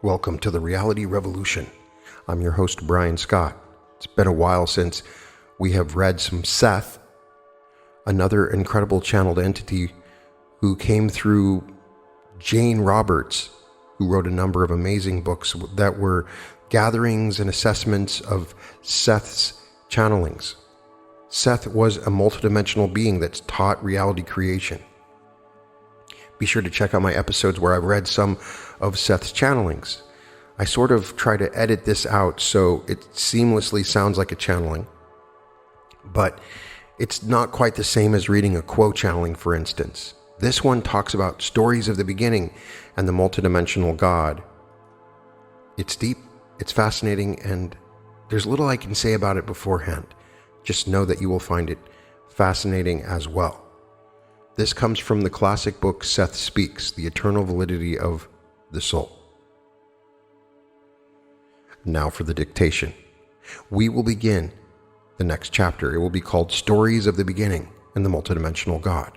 Welcome to the Reality Revolution. I'm your host, Brian Scott. It's been a while since we have read some SETH, another incredible channeled entity who came through Jane Roberts, who wrote a number of amazing books that were gatherings and assessments of SETH's channelings. SETH was a multidimensional being that's taught reality creation. Be sure to check out my episodes where I've read some of SETH's channelings. I sort of try to edit this out so it seamlessly sounds like a channeling, but it's not quite the same as reading a quote channeling, for instance. This one talks about stories of the beginning and the multidimensional God. It's deep, it's fascinating, and there's little I can say about it beforehand. Just know that you will find it fascinating as well. This comes from the classic book SETH Speaks, The Eternal Validity of the Soul. Now for the dictation. We will begin the next chapter. It will be called Stories of the Beginning and the Multidimensional God.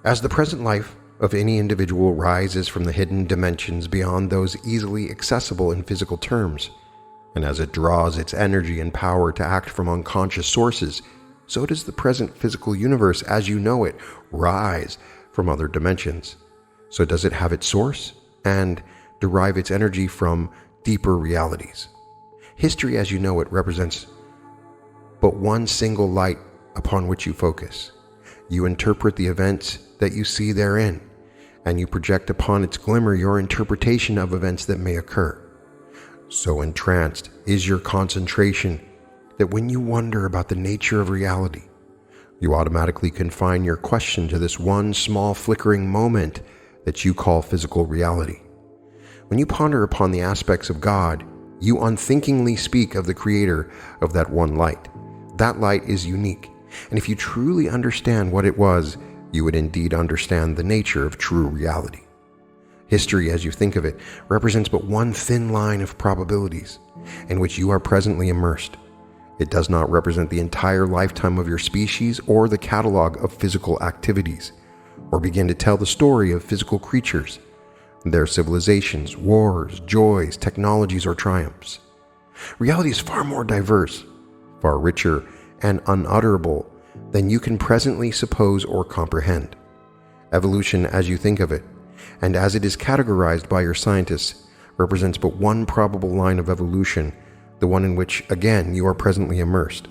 As the present life of any individual rises from the hidden dimensions beyond those easily accessible in physical terms, and as it draws its energy and power to act from unconscious sources, so does the present physical universe as you know it rise from other dimensions. So does it have its source and derive its energy from deeper realities. History as you know it represents but one single light upon which you focus. You interpret the events that you see therein, and you project upon its glimmer your interpretation of events that may occur. So entranced is your concentration that when you wonder about the nature of reality, you automatically confine your question to this one small flickering moment that you call physical reality. When you ponder upon the aspects of God, you unthinkingly speak of the creator of that one light. That light is unique, and if you truly understand what it was, you would indeed understand the nature of true reality. History, as you think of it, represents but one thin line of probabilities in which you are presently immersed. It does not represent the entire lifetime of your species or the catalog of physical activities, or begin to tell the story of physical creatures, their civilizations, wars, joys, technologies, or triumphs. Reality is far more diverse, far richer, and unutterable than you can presently suppose or comprehend. Evolution, as you think of it, and as it is categorized by your scientists, represents but one probable line of evolution, the one in which, again, you are presently immersed.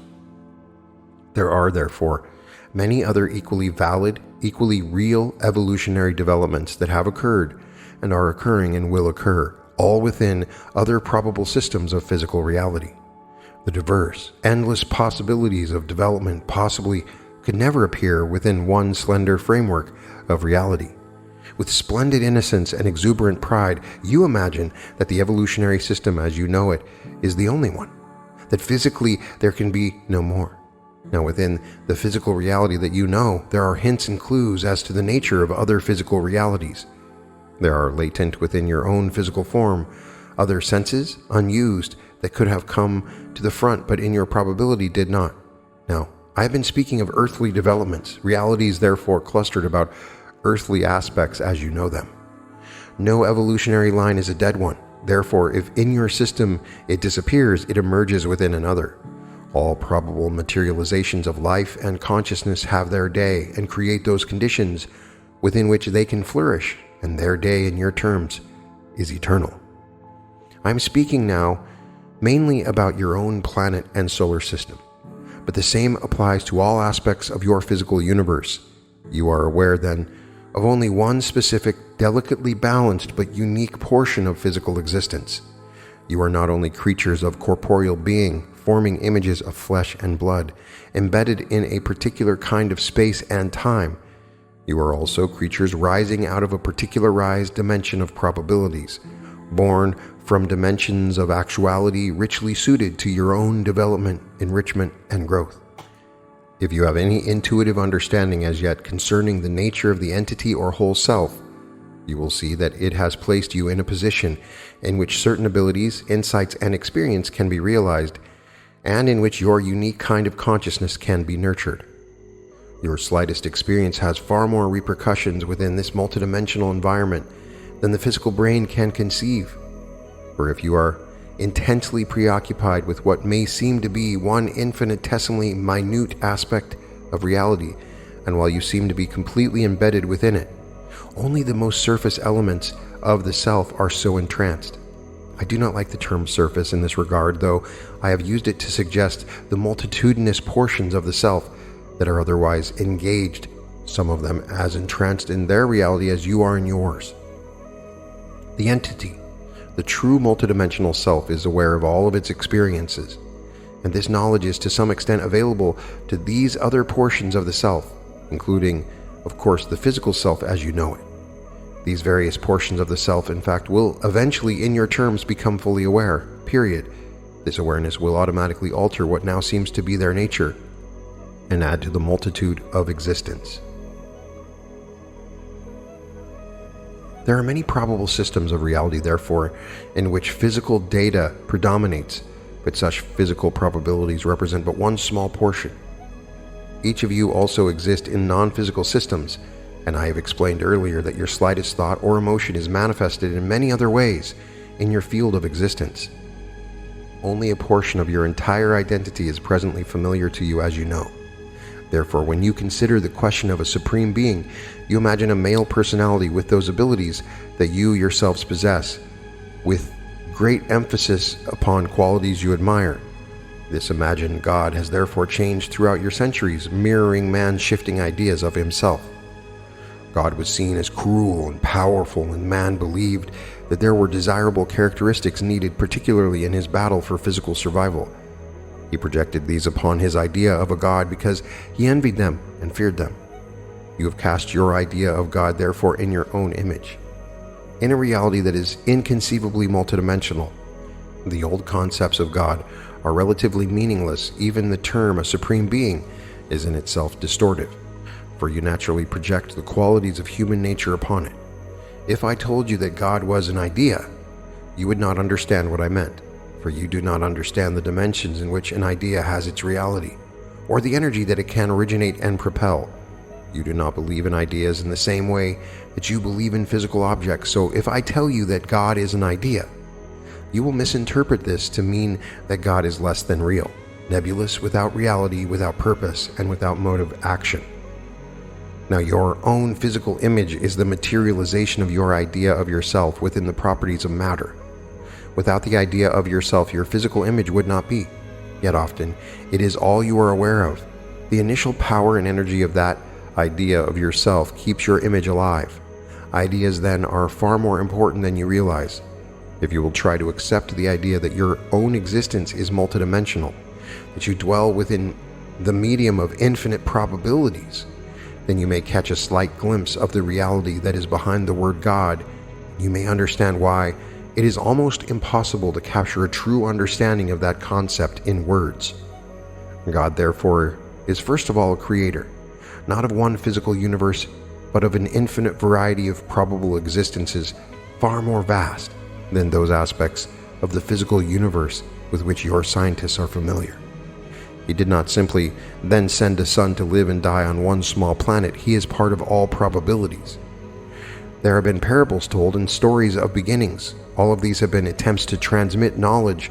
There are, therefore, many other equally valid, equally real evolutionary developments that have occurred and are occurring and will occur, all within other probable systems of physical reality. The diverse, endless possibilities of development possibly could never appear within one slender framework of reality. With splendid innocence and exuberant pride, you imagine that the evolutionary system as you know it is the only one, that physically there can be no more. Now within the physical reality that you know, there are hints and clues as to the nature of other physical realities. There are latent within your own physical form other senses, unused, that could have come to the front but in your probability did not. Now, I have been speaking of earthly developments, realities therefore clustered about earthly aspects as you know them. No evolutionary line is a dead one. Therefore, if in your system it disappears, it emerges within another. All probable materializations of life and consciousness have their day and create those conditions within which they can flourish, and their day in your terms is eternal. I'm speaking now mainly about your own planet and solar system, but the same applies to all aspects of your physical universe. You are aware then of only one specific, delicately balanced but unique portion of physical existence. You are not only creatures of corporeal being, forming images of flesh and blood, embedded in a particular kind of space and time. You are also creatures rising out of a particularized dimension of probabilities, born from dimensions of actuality richly suited to your own development, enrichment, and growth. If you have any intuitive understanding as yet concerning the nature of the entity or whole self, you will see that it has placed you in a position in which certain abilities, insights, and experience can be realized, and in which your unique kind of consciousness can be nurtured. Your slightest experience has far more repercussions within this multidimensional environment than the physical brain can conceive. For if you are intensely preoccupied with what may seem to be one infinitesimally minute aspect of reality, and while you seem to be completely embedded within it, only the most surface elements of the self are so entranced. I do not like the term surface in this regard, though I have used it to suggest the multitudinous portions of the self that are otherwise engaged, some of them as entranced in their reality as you are in yours. The entity, the true multidimensional self, is aware of all of its experiences, and this knowledge is to some extent available to these other portions of the self, including, of course, the physical self as you know it. These various portions of the self, in fact, will eventually, in your terms, become fully aware, period. This awareness will automatically alter what now seems to be their nature and add to the multitude of existence. There are many probable systems of reality, therefore, in which physical data predominates, but such physical probabilities represent but one small portion. Each of you also exist in non-physical systems, and I have explained earlier that your slightest thought or emotion is manifested in many other ways in your field of existence. Only a portion of your entire identity is presently familiar to you as you know. Therefore, when you consider the question of a supreme being, you imagine a male personality with those abilities that you yourselves possess, with great emphasis upon qualities you admire. This imagined God has therefore changed throughout your centuries, mirroring man's shifting ideas of himself. God was seen as cruel and powerful, and man believed that there were desirable characteristics needed, particularly in his battle for physical survival. He projected these upon his idea of a God because he envied them and feared them. You have cast your idea of God, therefore, in your own image, in a reality that is inconceivably multidimensional. The old concepts of God are relatively meaningless. Even the term a supreme being is in itself distortive, for you naturally project the qualities of human nature upon it. If I told you that God was an idea, you would not understand what I meant, for you do not understand the dimensions in which an idea has its reality, or the energy that it can originate and propel. You do not believe in ideas in the same way that you believe in physical objects, so if I tell you that God is an idea, you will misinterpret this to mean that God is less than real, nebulous, without reality, without purpose, and without mode of action. Now, your own physical image is the materialization of your idea of yourself within the properties of matter. Without the idea of yourself, your physical image would not be. Yet often, it is all you are aware of. The initial power and energy of that idea of yourself keeps your image alive. Ideas, then, are far more important than you realize. If you will try to accept the idea that your own existence is multidimensional, that you dwell within the medium of infinite probabilities, then you may catch a slight glimpse of the reality that is behind the word God. You may understand why it is almost impossible to capture a true understanding of that concept in words. God, therefore, is first of all a creator, not of one physical universe, but of an infinite variety of probable existences far more vast than those aspects of the physical universe with which your scientists are familiar. He did not simply then send a son to live and die on one small planet. He is part of all probabilities. There have been parables told and stories of beginnings. All of these have been attempts to transmit knowledge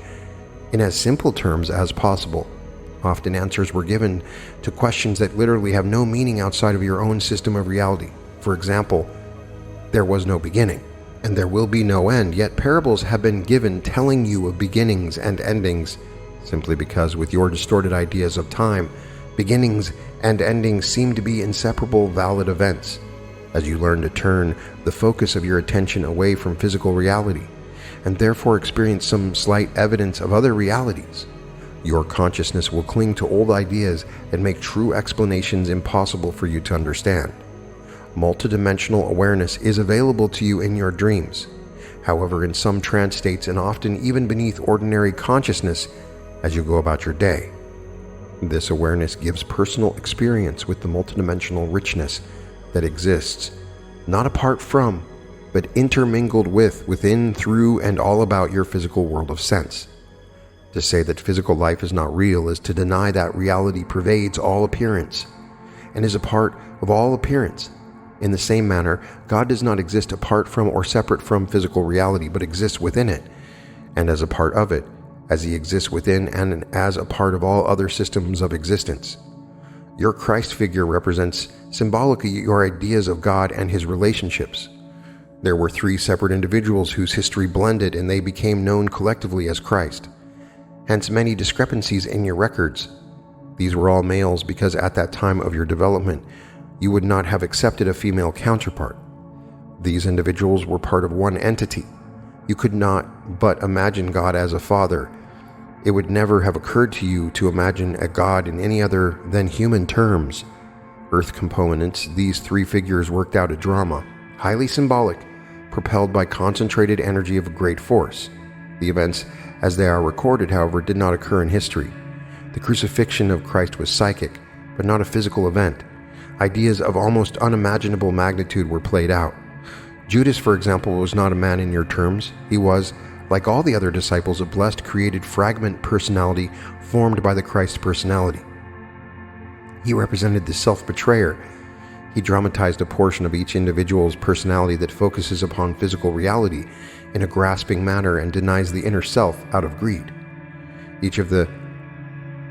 in as simple terms as possible. Often answers were given to questions that literally have no meaning outside of your own system of reality. For example, there was no beginning, and there will be no end, yet parables have been given telling you of beginnings and endings, simply because with your distorted ideas of time, beginnings and endings seem to be inseparable valid events. As you learn to turn the focus of your attention away from physical reality, and therefore experience some slight evidence of other realities, your consciousness will cling to old ideas and make true explanations impossible for you to understand. Multidimensional awareness is available to you in your dreams. However, in some trance states and often even beneath ordinary consciousness as you go about your day, this awareness gives personal experience with the multidimensional richness that exists, not apart from, but intermingled with, within, through, and all about your physical world of sense. To say that physical life is not real is to deny that reality pervades all appearance and is a part of all appearance. In the same manner, God does not exist apart from or separate from physical reality, but exists within it, and as a part of it, as he exists within and as a part of all other systems of existence. Your Christ figure represents symbolically your ideas of God and his relationships. There were 3 separate individuals whose history blended and they became known collectively as Christ. Hence many discrepancies in your records. These were all males because at that time of your development, you would not have accepted a female counterpart. These individuals were part of one entity. You could not but imagine God as a father. It would never have occurred to you to imagine a God in any other than human terms. Earth components, these 3 figures worked out a drama, highly symbolic, propelled by concentrated energy of great force. The events, as they are recorded, however, did not occur in history. The crucifixion of Christ was psychic, but not a physical event. Ideas of almost unimaginable magnitude were played out. Judas, for example, was not a man in your terms. He was, like all the other disciples, a blessed, created fragment personality formed by the Christ personality. He represented the self-betrayer. He dramatized a portion of each individual's personality that focuses upon physical reality in a grasping manner and denies the inner self out of greed. Each of the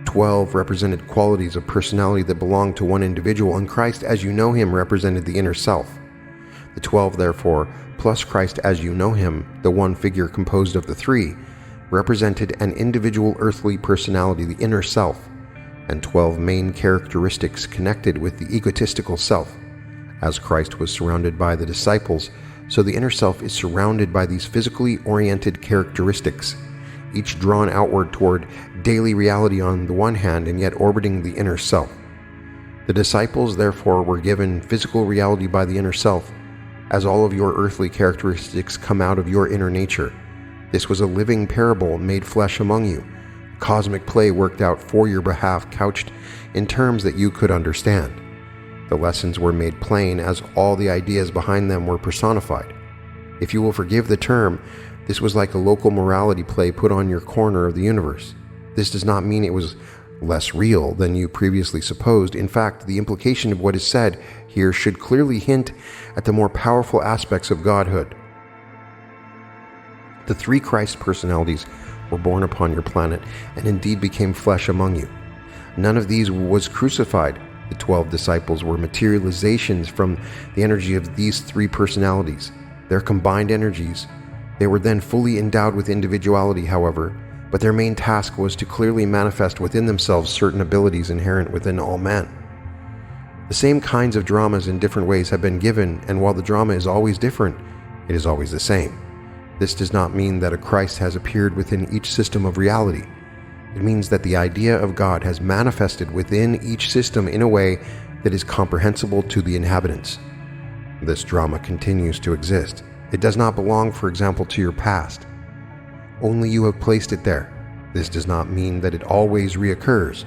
12 represented qualities of personality that belonged to one individual, and Christ as you know him represented the inner self. The 12, therefore, plus Christ as you know him, the one figure composed of the 3, represented an individual earthly personality, the inner self, and 12 main characteristics connected with the egotistical self. As Christ was surrounded by the disciples, so the inner self is surrounded by these physically oriented characteristics, each drawn outward toward daily reality on the one hand and yet orbiting the inner self. The disciples, therefore, were given physical reality by the inner self, as all of your earthly characteristics come out of your inner nature. This was a living parable made flesh among you, a cosmic play worked out for your behalf, couched in terms that you could understand. The lessons were made plain as all the ideas behind them were personified. If you will forgive the term, this was like a local morality play put on your corner of the universe. This does not mean it was less real than you previously supposed. In fact, the implication of what is said here should clearly hint at the more powerful aspects of godhood. The 3 Christ personalities were born upon your planet and indeed became flesh among you. None of these was crucified. The 12 disciples were materializations from the energy of these 3 personalities, their combined energies. They were then fully endowed with individuality, however, but their main task was to clearly manifest within themselves certain abilities inherent within all men. The same kinds of dramas in different ways have been given, and while the drama is always different, it is always the same. This does not mean that a Christ has appeared within each system of reality. It means that the idea of God has manifested within each system in a way that is comprehensible to the inhabitants. This drama continues to exist. It does not belong, for example, to your past. Only you have placed it there. This does not mean that it always reoccurs.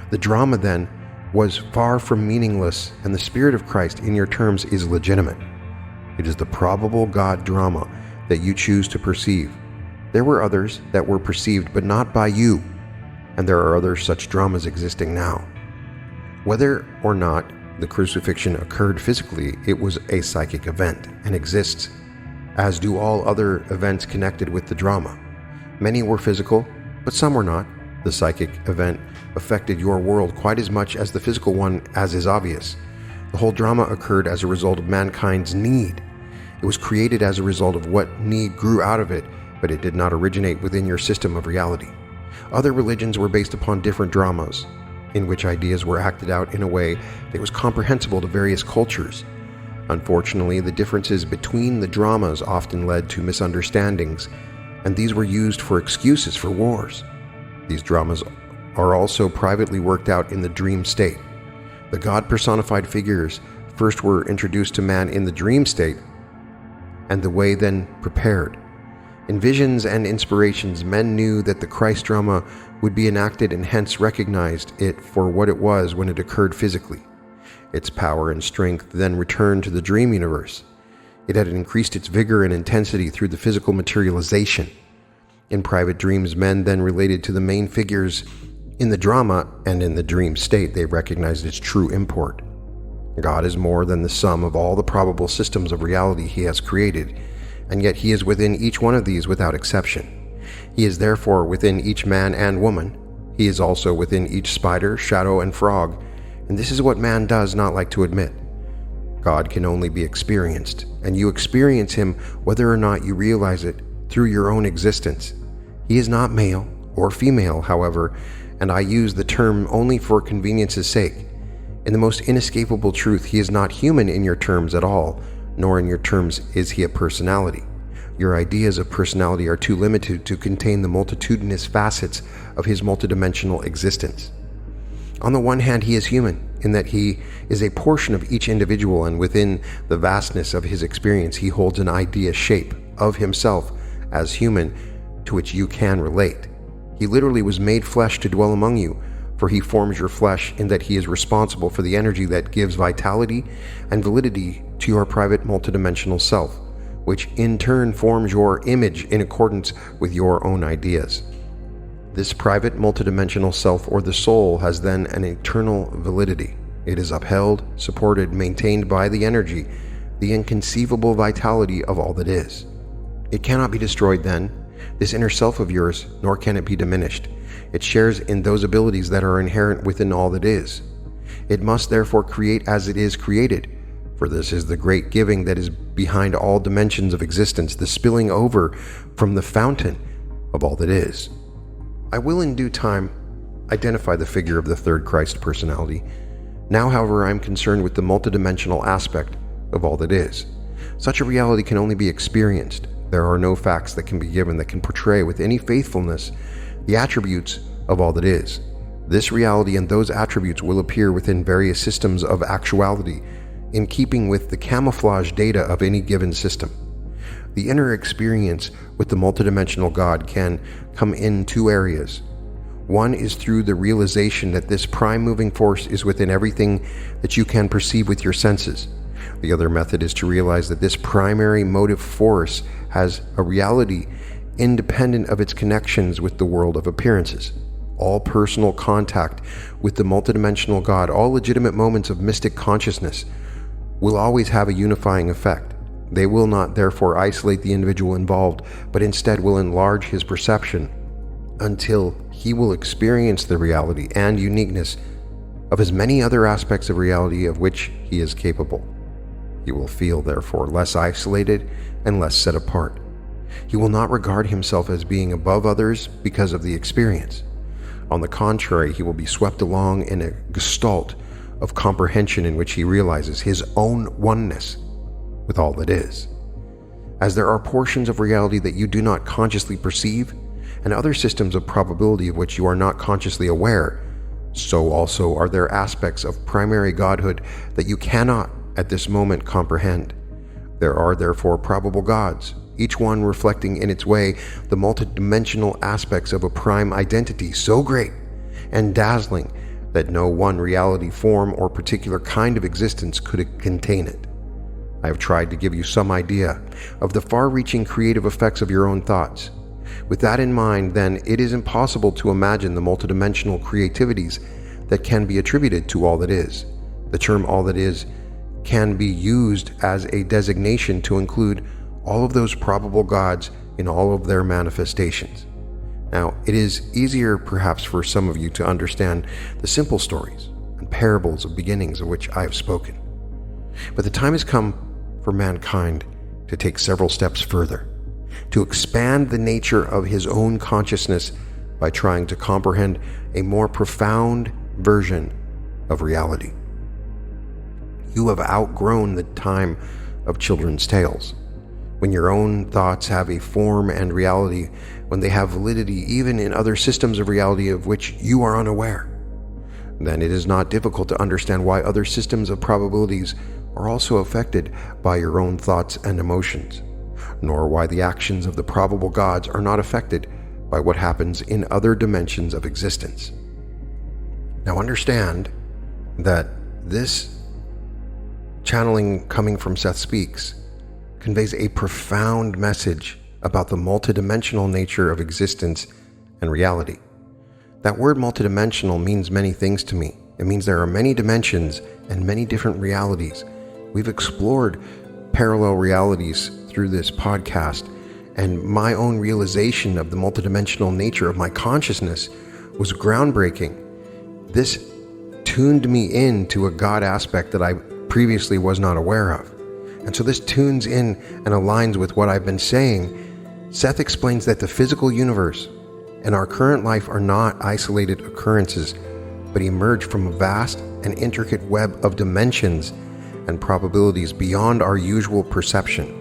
The drama, then, was far from meaningless, and the Spirit of Christ in your terms is legitimate. It is the probable God drama that you choose to perceive. There were others that were perceived, but not by you, and there are other such dramas existing now. Whether or not the crucifixion occurred physically, it was a psychic event and exists, as do all other events connected with the drama. Many were physical, but some were not. The psychic event affected your world quite as much as the physical one, as is obvious. The whole drama occurred as a result of mankind's need. It was created as a result of what need grew out of it, but it did not originate within your system of reality. Other religions were based upon different dramas, in which ideas were acted out in a way that was comprehensible to various cultures. Unfortunately, the differences between the dramas often led to misunderstandings, and these were used for excuses for wars. These dramas are also privately worked out in the dream state. The God-personified figures first were introduced to man in the dream state, and the way then prepared. In visions and inspirations, men knew that the Christ drama would be enacted and hence recognized it for what it was when it occurred physically. Its power and strength then returned to the dream universe. It had increased its vigor and intensity through the physical materialization. In private dreams, men then related to the main figures in the drama, and in the dream state they recognized its true import. God is more than the sum of all the probable systems of reality he has created, and yet he is within each one of these without exception. He is therefore within each man and woman. He is also within each spider, shadow, and frog, and this is what man does not like to admit. God can only be experienced, and you experience him whether or not you realize it through your own existence. He is not male or female, however, and I use the term only for convenience's sake. In the most inescapable truth, he is not human in your terms at all, nor in your terms is he a personality. Your ideas of personality are too limited to contain the multitudinous facets of his multidimensional existence. On the one hand, he is human, in that he is a portion of each individual, and within the vastness of his experience, he holds an idea shape of himself as human to which you can relate. He literally was made flesh to dwell among you, for he forms your flesh in that he is responsible for the energy that gives vitality and validity to your private multidimensional self, which in turn forms your image in accordance with your own ideas. This private multidimensional self, or the soul, has then an eternal validity. It is upheld, supported, maintained by the energy, the inconceivable vitality of all that is. It cannot be destroyed then, this inner self of yours, nor can it be diminished. It shares in those abilities that are inherent within all that is. It must therefore create as it is created, for this is the great giving that is behind all dimensions of existence, the spilling over from the fountain of all that is. I will in due time identify the figure of the third Christ personality. Now, however, I am concerned with the multidimensional aspect of all that is. Such a reality can only be experienced. There are no facts that can be given that can portray with any faithfulness the attributes of all that is. This reality and those attributes will appear within various systems of actuality, in keeping with the camouflage data of any given system. The inner experience with the multidimensional God can come in two areas. One is through the realization that this prime moving force is within everything that you can perceive with your senses. The other method is to realize that this primary motive force has a reality independent of its connections with the world of appearances. All personal contact with the multidimensional God, all legitimate moments of mystic consciousness, will always have a unifying effect. They will not therefore isolate the individual involved, but instead will enlarge his perception until he will experience the reality and uniqueness of as many other aspects of reality of which he is capable. He will feel, therefore, less isolated and less set apart. He will not regard himself as being above others because of the experience. On the contrary, he will be swept along in a gestalt of comprehension in which he realizes his own oneness with all that is. As there are portions of reality that you do not consciously perceive, and other systems of probability of which you are not consciously aware, so also are there aspects of primary godhood that you cannot at this moment comprehend. There are therefore probable gods, each one reflecting in its way the multidimensional aspects of a prime identity so great and dazzling that no one reality, form, or particular kind of existence could contain it. I have tried to give you some idea of the far-reaching creative effects of your own thoughts. With that in mind, then, it is impossible to imagine the multidimensional creativities that can be attributed to all that is. The term all that is can be used as a designation to include all of those probable gods in all of their manifestations. Now, it is easier perhaps for some of you to understand the simple stories and parables of beginnings of which I have spoken. But the time has come for mankind to take several steps further, to expand the nature of his own consciousness by trying to comprehend a more profound version of reality. You have outgrown the time of children's tales, when your own thoughts have a form and reality, when they have validity even in other systems of reality of which you are unaware. Then it is not difficult to understand why other systems of probabilities are also affected by your own thoughts and emotions, nor why the actions of the probable gods are not affected by what happens in other dimensions of existence. Now understand that this channeling coming from Seth Speaks conveys a profound message about the multidimensional nature of existence and reality. That word multidimensional means many things to me, It means there are many dimensions and many different realities. We've explored parallel realities through this podcast, and my own realization of the multidimensional nature of my consciousness was groundbreaking. This tuned me into a God aspect that I previously was not aware of. And so this tunes in and aligns with what I've been saying. Seth explains that the physical universe and our current life are not isolated occurrences, but emerge from a vast and intricate web of dimensions and probabilities beyond our usual perception.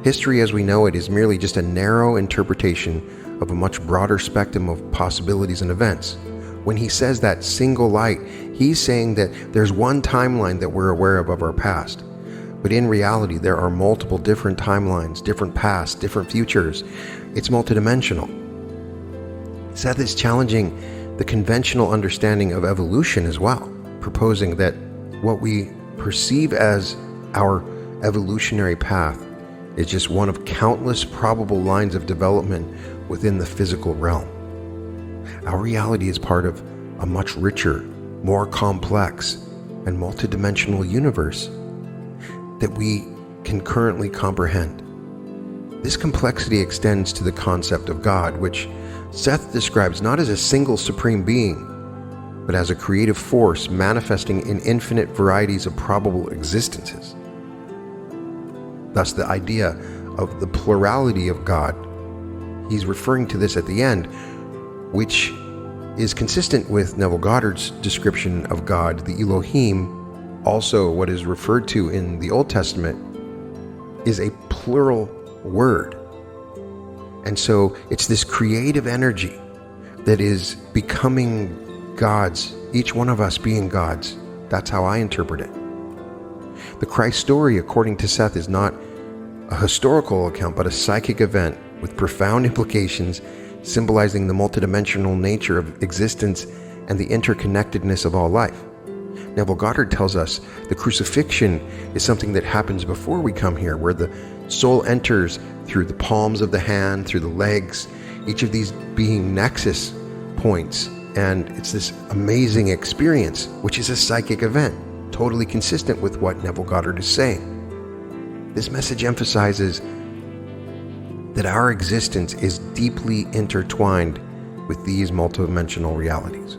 History as we know it is merely just a narrow interpretation of a much broader spectrum of possibilities and events. When he says that single light, he's saying that there's one timeline that we're aware of our past. But in reality, there are multiple different timelines, different pasts, different futures. It's multidimensional. Seth is challenging the conventional understanding of evolution as well, proposing that what we perceive as our evolutionary path is just one of countless probable lines of development within the physical realm. Our reality is part of a much richer, more complex, and multidimensional universe that we can currently comprehend. This complexity extends to the concept of God, which Seth describes not as a single supreme being, but as a creative force manifesting in infinite varieties of probable existences. Thus, the idea of the plurality of God, he's referring to this at the end, which is consistent with Neville Goddard's description of God, the Elohim, also what is referred to in the Old Testament, is a plural word. And so it's this creative energy that is becoming gods, each one of us being gods. That's how I interpret it. The Christ story, according to Seth, is not a historical account, but a psychic event with profound implications symbolizing the multidimensional nature of existence and the interconnectedness of all life. Neville Goddard tells us the crucifixion is something that happens before we come here, where the soul enters through the palms of the hand, through the legs, each of these being nexus points. And it's this amazing experience, which is a psychic event, totally consistent with what Neville Goddard is saying. This message emphasizes that our existence is deeply intertwined with these multidimensional realities.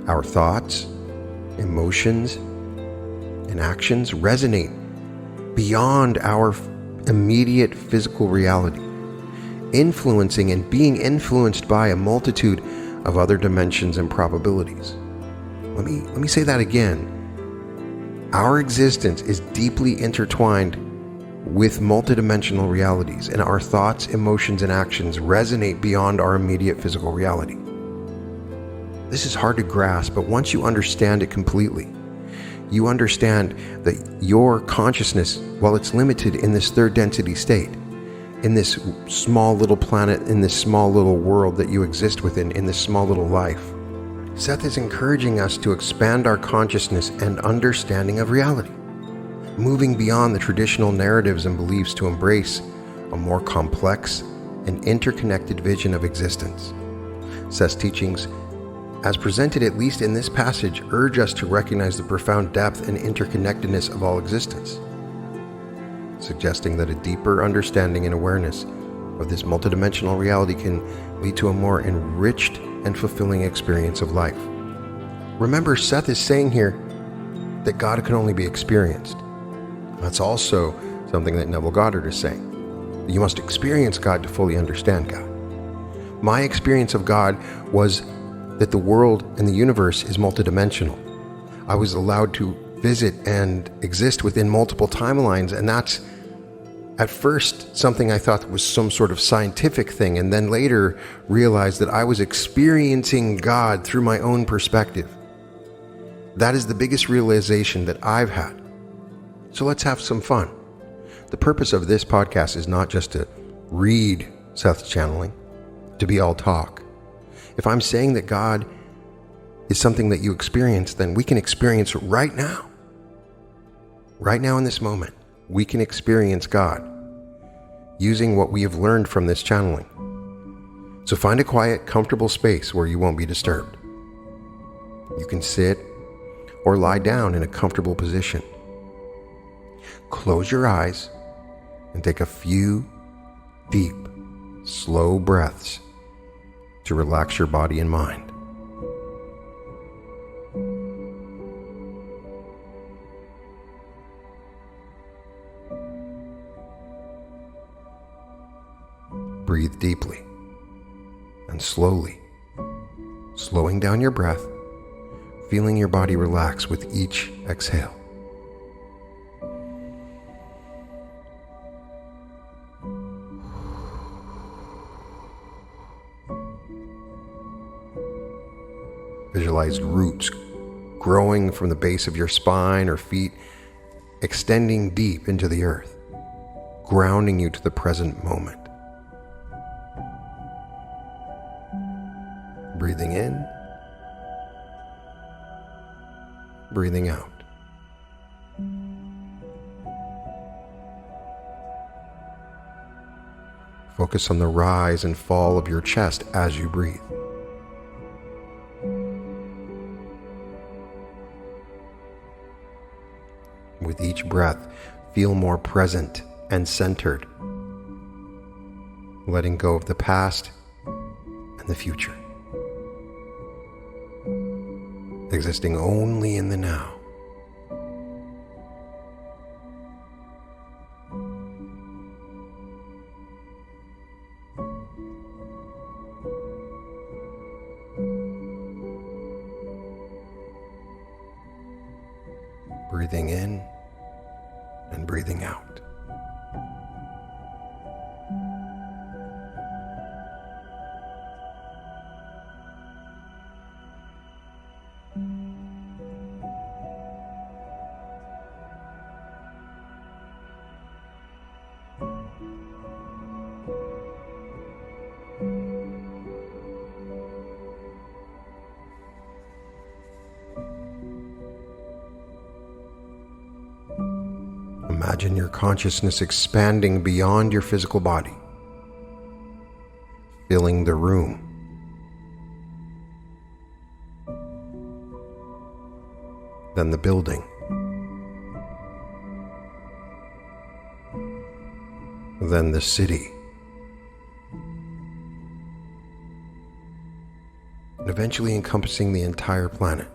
Our thoughts, emotions, and actions resonate beyond our immediate physical reality, influencing and being influenced by a multitude of other dimensions and probabilities. Let me say that again. Our existence is deeply intertwined with multidimensional realities, and our thoughts, emotions, and actions resonate beyond our immediate physical reality. This is hard to grasp, but once you understand it completely, you understand that your consciousness, while it's limited in this third density state, in this small little planet, in this small little world that you exist within, in this small little life, Seth is encouraging us to expand our consciousness and understanding of reality, moving beyond the traditional narratives and beliefs to embrace a more complex and interconnected vision of existence. Seth's teachings, as presented at least in this passage, urge us to recognize the profound depth and interconnectedness of all existence, suggesting that a deeper understanding and awareness of this multidimensional reality can lead to a more enriched and fulfilling experience of life. Remember, Seth is saying here that God can only be experienced. That's also something that Neville Goddard is saying. You must experience God to fully understand God. My experience of God was that the world and the universe is multidimensional. I was allowed to visit and exist within multiple timelines, and that's at first something I thought was some sort of scientific thing, and then later realized that I was experiencing God through my own perspective. That is the biggest realization that I've had. So let's have some fun. The purpose of this podcast is not just to read Seth's channeling, to be all talk. If I'm saying that God is something that you experience, then we can experience right now. Right now in this moment, we can experience God using what we have learned from this channeling. So find a quiet, comfortable space where you won't be disturbed. You can sit or lie down in a comfortable position. Close your eyes and take a few deep, slow breaths to relax your body and mind. Breathe deeply and slowly, slowing down your breath, feeling your body relax with each exhale. Visualize roots growing from the base of your spine or feet, extending deep into the earth, grounding you to the present moment. Breathing in, breathing out. Focus on the rise and fall of your chest as you breathe. With each breath, feel more present and centered, letting go of the past and the future, existing only in the now. Breathing in and breathing out. Imagine your consciousness expanding beyond your physical body, filling the room. Then the building. Then the city. And eventually encompassing the entire planet.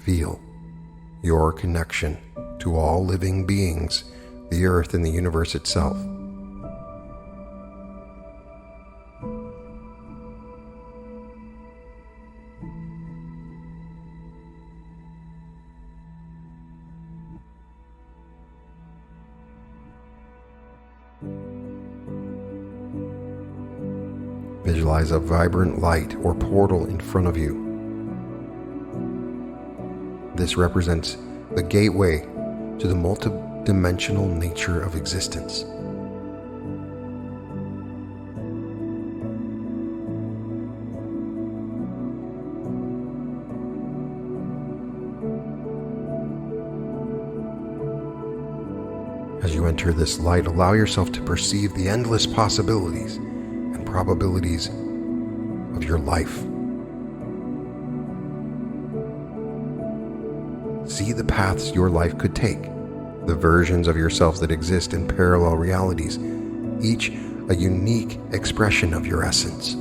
Feel your connection to all living beings, the earth and the universe itself. Visualize a vibrant light or portal in front of you. This represents the gateway to the multidimensional nature of existence. As you enter this light, allow yourself to perceive the endless possibilities and probabilities of your life. See the paths your life could take, the versions of yourself that exist in parallel realities, each a unique expression of your essence.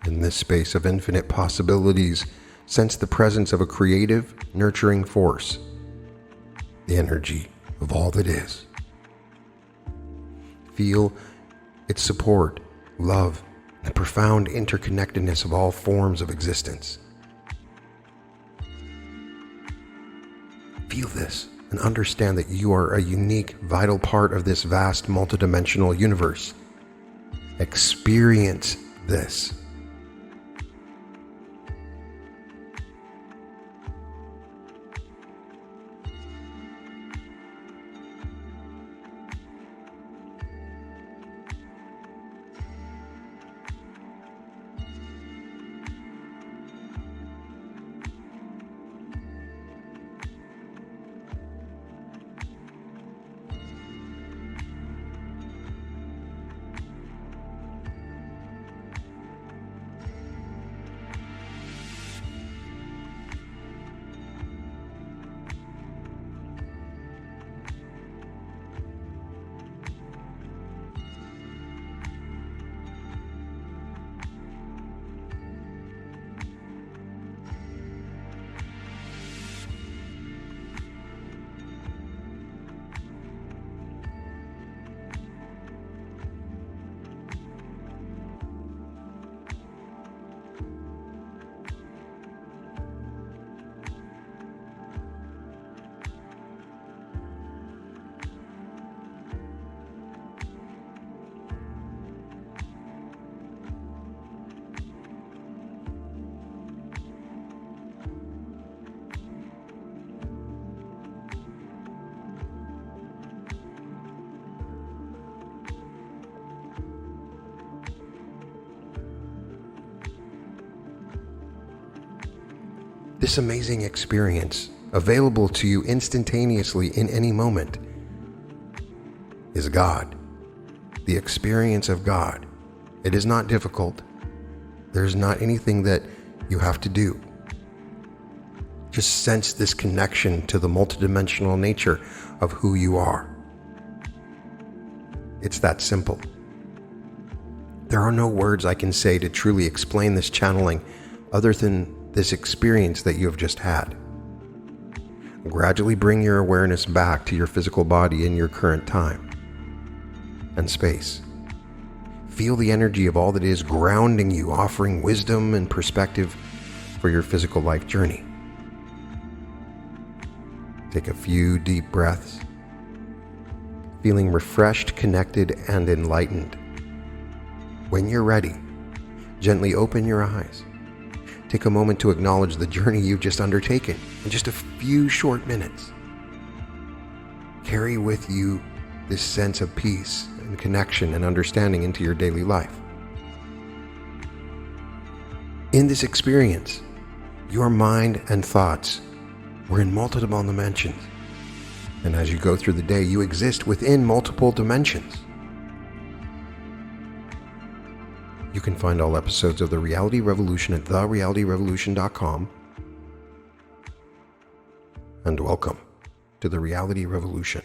In this space of infinite possibilities, sense the presence of a creative, nurturing force, the energy of all that is. Feel its support, love, and the profound interconnectedness of all forms of existence. Feel this and understand that you are a unique, vital part of this vast, multidimensional universe. Experience this. This amazing experience, available to you instantaneously in any moment, is God, the experience of God. It is not difficult. There's not anything that you have to do. Just sense this connection to the multidimensional nature of who you are. It's that simple. There are no words I can say to truly explain this channeling other than this experience that you have just had. Gradually bring your awareness back to your physical body in your current time and space. Feel the energy of all that is grounding you, offering wisdom and perspective for your physical life journey. Take a few deep breaths, feeling refreshed, connected, and enlightened. When you're ready, gently open your eyes. Take a moment to acknowledge the journey you've just undertaken in just a few short minutes. Carry with you this sense of peace and connection and understanding into your daily life. In this experience, your mind and thoughts were in multiple dimensions. And as you go through the day, you exist within multiple dimensions. You can find all episodes of The Reality Revolution at therealityrevolution.com. And welcome to The Reality Revolution.